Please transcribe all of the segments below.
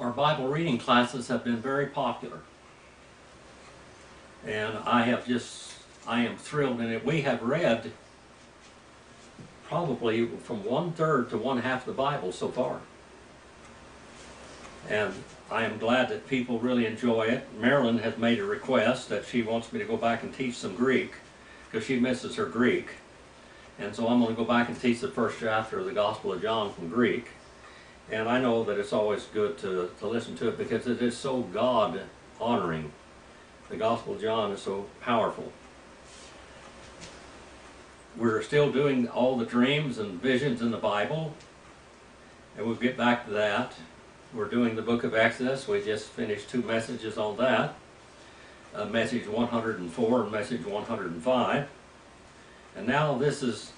Our Bible reading classes have been very popular. And I am thrilled in it. We have read probably from 1/3 to 1/2 the Bible so far. And I am glad that people really enjoy it. Marilyn has made a request that she wants me to go back and teach some Greek because she misses her Greek. And so I'm going to go back and teach the first chapter of the Gospel of John from Greek. And I know that it's always good to listen to it because it is so God-honoring. The Gospel of John is so powerful. We're still doing all the dreams and visions in the Bible, and we'll get back to that. We're doing the book of Exodus. We just finished 2 messages on that, message 104 and message 105. And now this is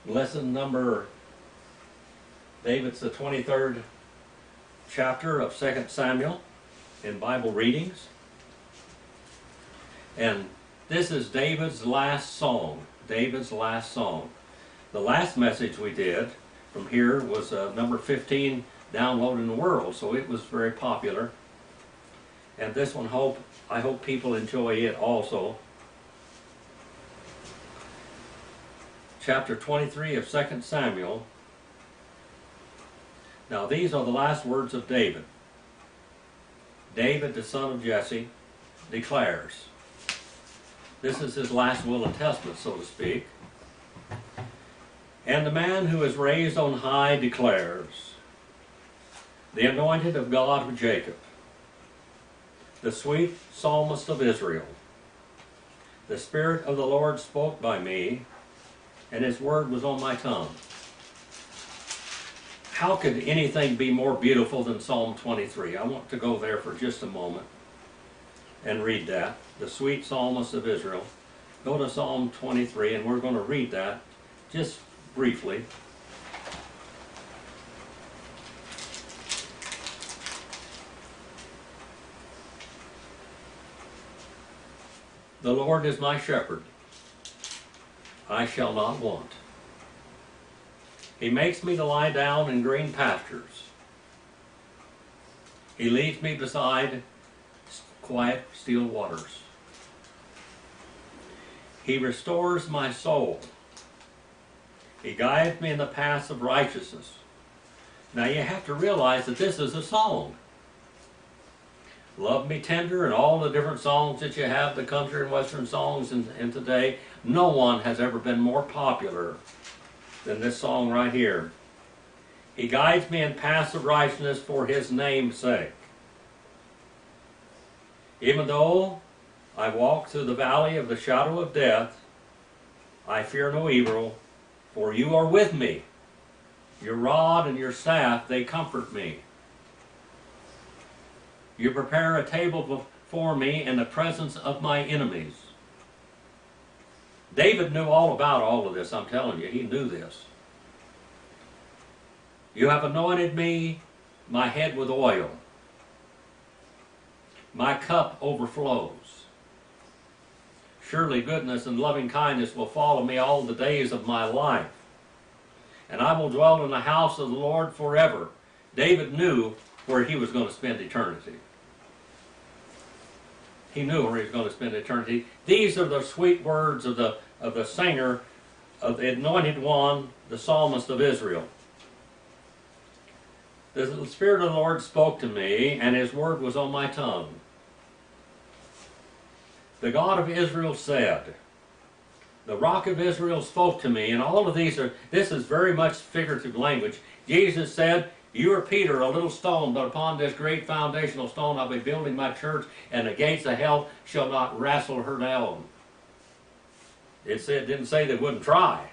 lesson number, David's the 23rd chapter of 2 Samuel in Bible readings. And this is David's last song. David's last song. The last message we did from here was number 15, download in the world, so it was very popular. And this one, I hope people enjoy it also. Chapter 23 of 2 Samuel. Now these are the last words of David. David, the son of Jesse, declares. This is his last will and testament, so to speak. And the man who is raised on high declares, the anointed of God of Jacob, the sweet psalmist of Israel. The Spirit of the Lord spoke by me, and his word was on my tongue. How could anything be more beautiful than Psalm 23? I want to go there for just a moment and read that. The sweet psalmist of Israel. Go to Psalm 23, and we're going to read that just briefly. The Lord is my shepherd. I shall not want. He makes me to lie down in green pastures. He leads me beside quiet, still waters. He restores my soul. He guides me in the paths of righteousness. Now you have to realize that this is a song. Love Me Tender and all the different songs that you have, the country and western songs in today, no one has ever been more popular than this song right here. He guides me in paths of righteousness for his name's sake. Even though I walk through the valley of the shadow of death, I fear no evil, for you are with me. Your rod and your staff, they comfort me. You prepare a table before me in the presence of my enemies. David knew all about all of this, I'm telling you. He knew this. You have anointed me, my head with oil. My cup overflows. Surely goodness and loving kindness will follow me all the days of my life, and I will dwell in the house of the Lord forever. David knew where he was going to spend eternity. He knew where he was going to spend eternity. These are the sweet words of the singer, of the anointed one, the psalmist of Israel. The Spirit of the Lord spoke to me, and his word was on my tongue. The God of Israel said, the rock of Israel spoke to me, and all of this is very much figurative language. Jesus said, you are Peter, a little stone, but upon this great foundational stone I'll be building my church, and the gates of hell shall not wrestle her down. It didn't say they wouldn't try.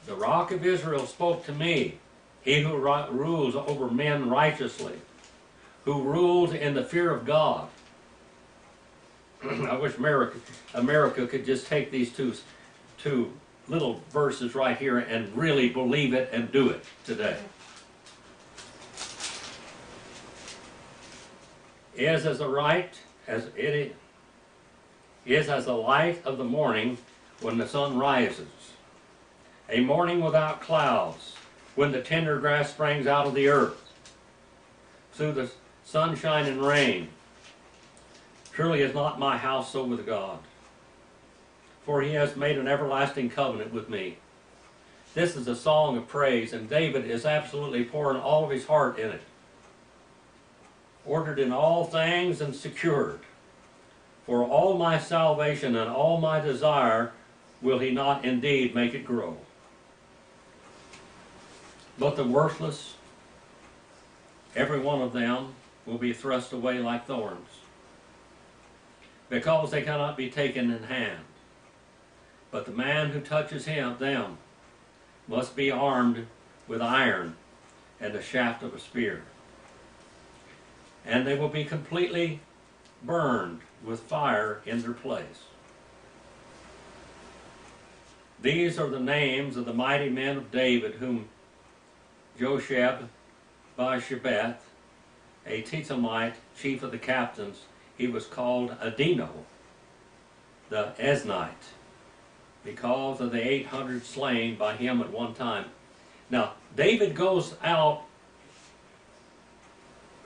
The rock of Israel spoke to me, he who rules over men righteously, who rules in the fear of God. I wish America could just take these two little verses right here and really believe it and do it today. Is as the light of the morning when the sun rises, a morning without clouds, when the tender grass springs out of the earth, through the sunshine and rain. Truly is not my house so with God, for he has made an everlasting covenant with me. This is a song of praise, and David is absolutely pouring all of his heart in it. Ordered in all things and secured. For all my salvation and all my desire will he not indeed make it grow. But the worthless, every one of them, will be thrust away like thorns, because they cannot be taken in hand. But the man who touches them must be armed with iron and the shaft of a spear. And they will be completely burned with fire in their place. These are the names of the mighty men of David, whom Josheb-Bashebeth, a Tizamite, chief of the captains, he was called Adino, the Eznite, because of the 800 slain by him at one time. Now, David goes out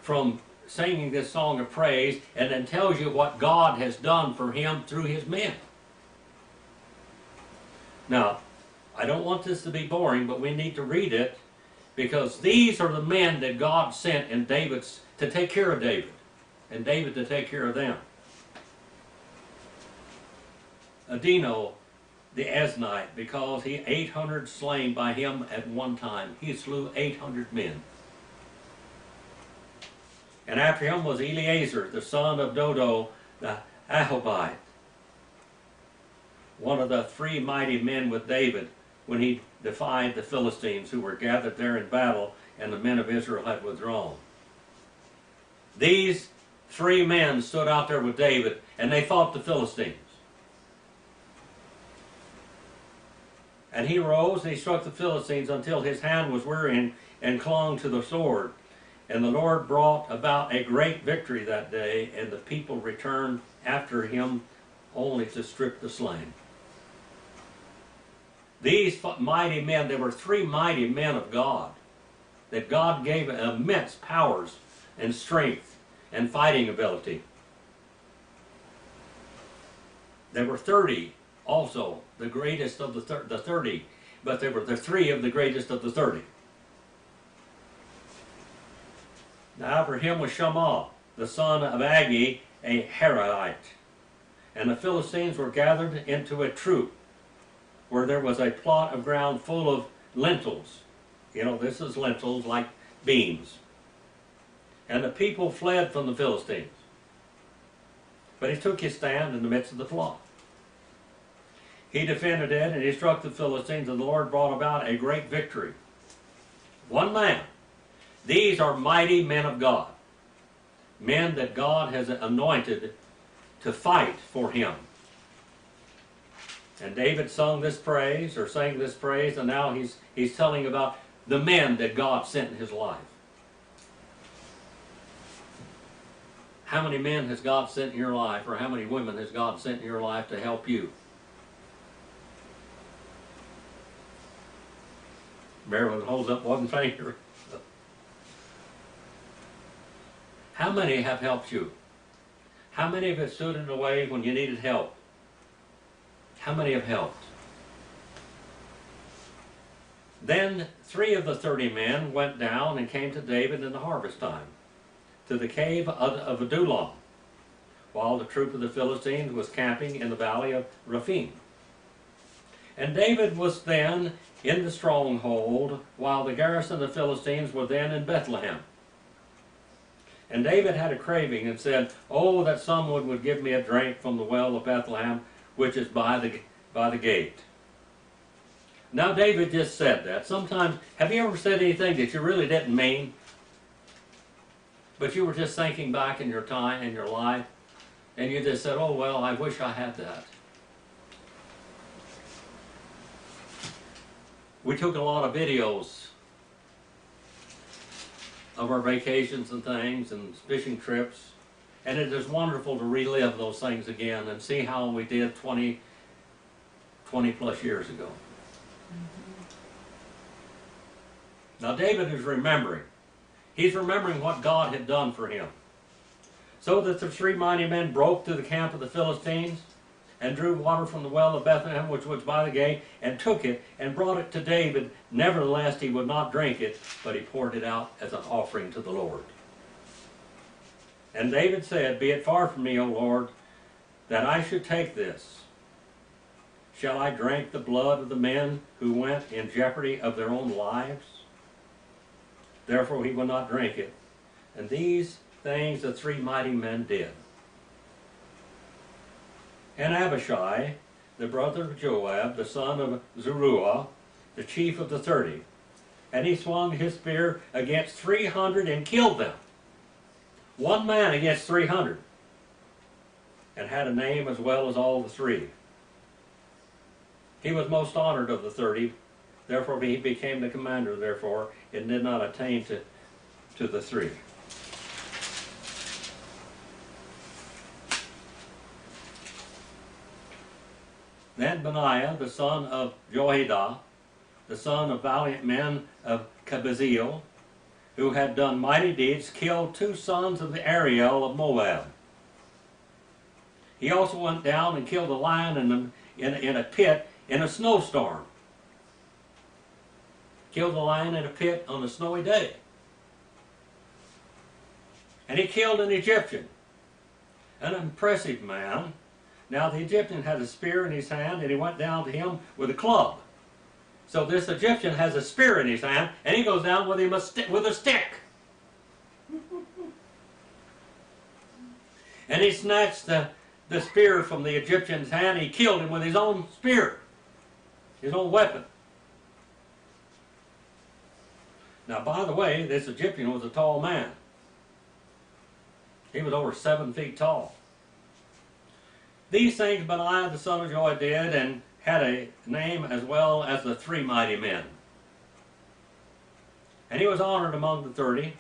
from singing this song of praise and then tells you what God has done for him through his men. Now, I don't want this to be boring, but we need to read it, because these are the men that God sent in David's to take care of David, and David to take care of them. Adino, the Eznite, because he 800 slain by him at one time. He slew 800 men. And after him was Eleazar, the son of Dodo, the Ahobite, one of the three mighty men with David when he defied the Philistines, who were gathered there in battle, and the men of Israel had withdrawn. These three men stood out there with David, and they fought the Philistines. And he rose and he struck the Philistines until his hand was weary and clung to the sword. And the Lord brought about a great victory that day, and the people returned after him only to strip the slain. These mighty men, there were three mighty men of God, that God gave immense powers and strength and fighting ability. There were 30 also, the greatest of the 30, but there were the three of the greatest of the 30. Now after him was Shammah, the son of Agi, a Hittite. And the Philistines were gathered into a troop, where there was a plot of ground full of lentils. You know, this is lentils like beans. And the people fled from the Philistines. But he took his stand in the midst of the flock. He defended it, and he struck the Philistines, and the Lord brought about a great victory. One man. These are mighty men of God. Men that God has anointed to fight for him. And David sung this praise, or sang this praise, and now he's telling about the men that God sent in his life. How many men has God sent in your life, or how many women has God sent in your life to help you? Marilyn holds up one finger. How many have helped you? How many have stood in the way when you needed help? How many have helped? Then 3 of the 30 men went down and came to David in the harvest time, to the cave of Adullam, while the troop of the Philistines was camping in the valley of Rephaim. And David was then in the stronghold, while the garrison of the Philistines were then in Bethlehem. And David had a craving and said, "Oh, that someone would give me a drink from the well of Bethlehem, which is by the gate." Now David just said that. Sometimes, have you ever said anything that you really didn't mean, but you were just thinking back in your time, in your life, and you just said, "Oh, well, I wish I had that." We took a lot of videos of our vacations and things and fishing trips, and it is wonderful to relive those things again and see how we did 20 plus years ago. Now David is remembering. He's remembering what God had done for him. So that the three mighty men broke through the camp of the Philistines, and drew water from the well of Bethlehem, which was by the gate, and took it, and brought it to David. Nevertheless, he would not drink it, but he poured it out as an offering to the Lord. And David said, Be it far from me, O Lord, that I should take this. Shall I drink the blood of the men who went in jeopardy of their own lives? Therefore he would not drink it. And these things the three mighty men did. And Abishai, the brother of Joab, the son of Zeruiah, the chief of the 30, and he swung his spear against 300 and killed them. One man against 300, and had a name as well as all the three. He was most honored of the 30, therefore he became the commander, therefore, and did not attain to the three. Then Banaya, the son of Jehoiada, the son of valiant men of Kabzeel, who had done mighty deeds, killed 2 sons of the Ariel of Moab. He also went down and killed a lion in a pit in a snowstorm. Killed a lion in a pit on a snowy day. And he killed an Egyptian, an impressive man. Now the Egyptian had a spear in his hand, and he went down to him with a club. So this Egyptian has a spear in his hand, and he goes down with him with a stick. And he snatched the spear from the Egyptian's hand. He killed him with his own spear, his own weapon. Now, by the way, this Egyptian was a tall man. He was over 7 feet tall. These things Benaiah the son of Joy did, and had a name as well as the 3 mighty men. And he was honored among the 30,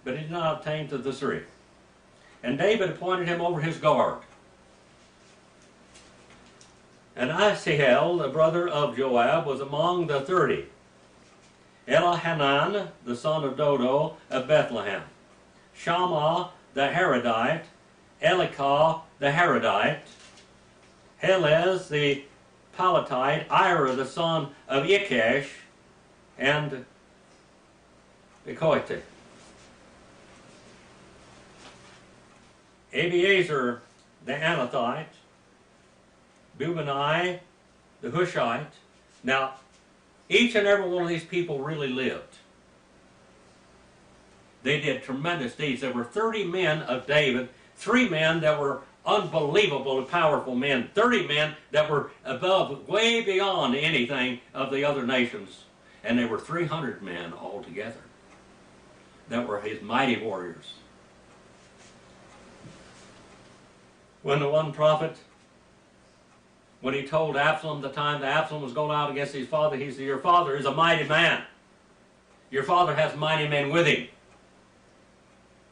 but he did not obtain to the 3. And David appointed him over his guard. And Asahel, the brother of Joab, was among the 30. Elihanan, the son of Dodo of Bethlehem. Shammah the Harodite. Elikah the Harodite. Helez the Palatite. Ira the son of Ikesh. And Bechoite. Abiezer the Anathite. Bubenai the Hushite. Now, each and every one of these people really lived. They did tremendous deeds. There were 30 men of David, 3 men that were unbelievably powerful men, 30 men that were above, way beyond anything of the other nations. And there were 300 men altogether that were his mighty warriors. When the one prophet, when he told Absalom the time that Absalom was going out against his father, he said, your father is a mighty man. Your father has mighty men with him.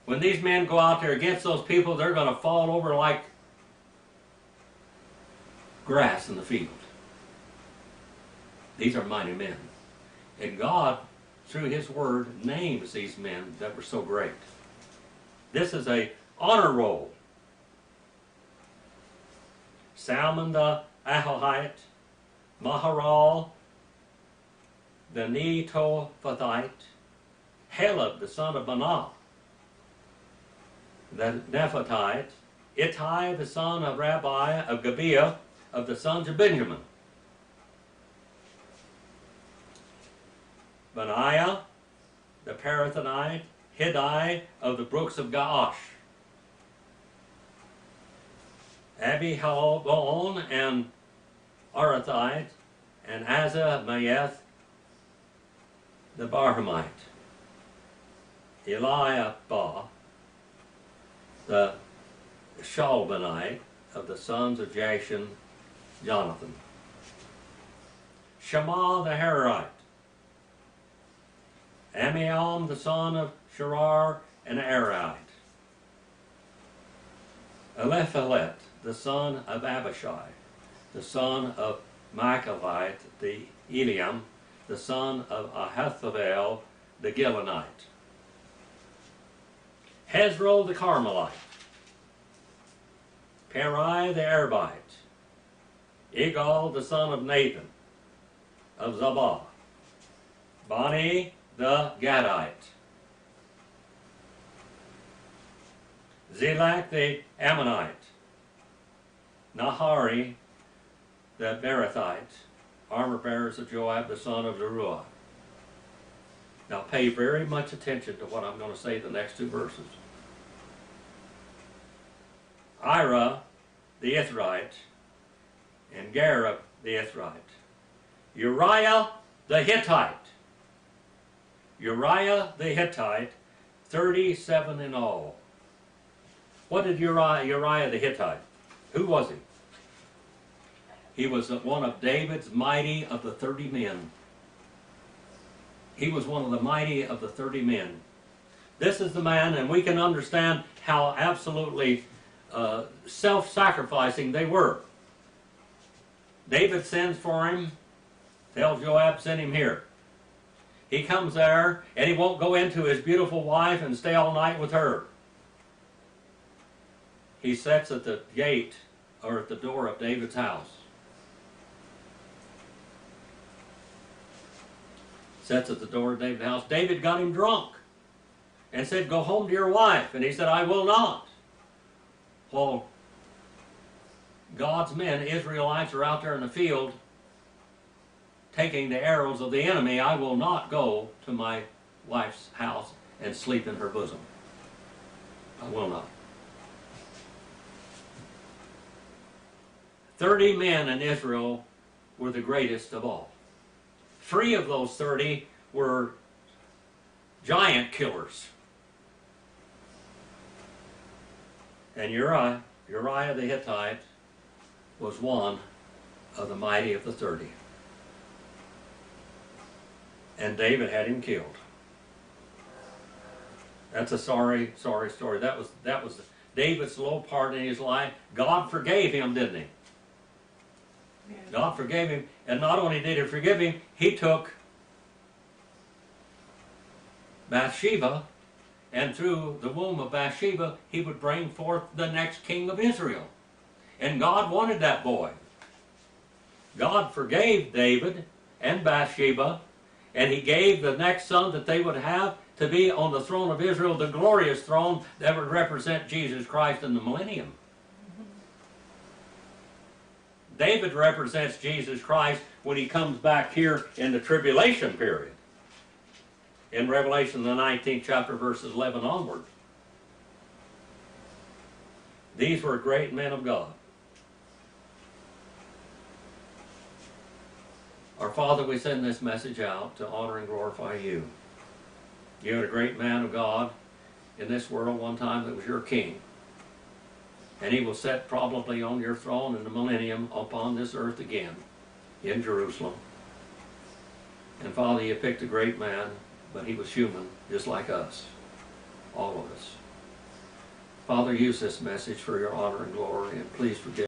When these men go out there against those people, they're going to fall over like grass in the field. These are mighty men. And God, through his word, names these men that were so great. This is an honor roll. Salmon the Ahohite, Maharal the Netophathite, Heleb the son of Banah the Nephatite, Ittai the son of Rabbi of Gibeah of the sons of Benjamin, Banaya the Parathonite, Hittite of the brooks of Gaash, Abihalbon and Arathite, and Azamaeth the Barhamite, Eliabah the Shalbanite of the sons of Jashan, Jonathan, Shammah the Hararite, Amiam the son of Sharar and Arite, Eliphalet the son of Abishai, the son of Machavite the Eliam, the son of Ahithophel the Gileonite, Hezro the Carmelite, Perai the Arbite, Igal the son of Nathan of Zabah, Bani the Gadite, Zelak the Ammonite, Nahari the Berethite, armor bearers of Joab the son of Zeruiah. Now pay very much attention to what I'm going to say the next two verses. Ira the Ithrite and Gareb the Ithrite. Uriah the Hittite. Uriah the Hittite, 37 in all. What did Uriah the Hittite? Who was he? He was one of David's mighty of the 30 men. He was one of the mighty of the 30 men. This is the man, and we can understand how absolutely self-sacrificing they were. David sends for him, tells Joab, send him here. He comes there, and he won't go into his beautiful wife and stay all night with her. He sits at the gate, or at the door of David's house. Sits at the door of David's house. David got him drunk and said, go home to your wife. And he said, I will not. Well, God's men, Israelites, are out there in the field taking the arrows of the enemy. I will not go to my wife's house and sleep in her bosom. I will not. 30 men in Israel were the greatest of all. 3 of those 30 were giant killers. And Uriah the Hittite was one of the mighty of the 30. And David had him killed. That's a sorry story. That was David's low part in his life. God forgave him, didn't he? God forgave him, and not only did he forgive him, he took Bathsheba, and through the womb of Bathsheba, he would bring forth the next king of Israel. And God wanted that boy. God forgave David and Bathsheba, and he gave the next son that they would have to be on the throne of Israel, the glorious throne that would represent Jesus Christ in the millennium. David represents Jesus Christ when he comes back here in the tribulation period. In Revelation, the 19th chapter, verses 11 onward. These were great men of God. Our Father, we send this message out to honor and glorify you. You had a great man of God in this world one time that was your king. And he will sit probably on your throne in the millennium upon this earth again in Jerusalem. And Father, you picked a great man, but he was human, just like us, all of us. Father, use this message for your honor and glory, and please forgive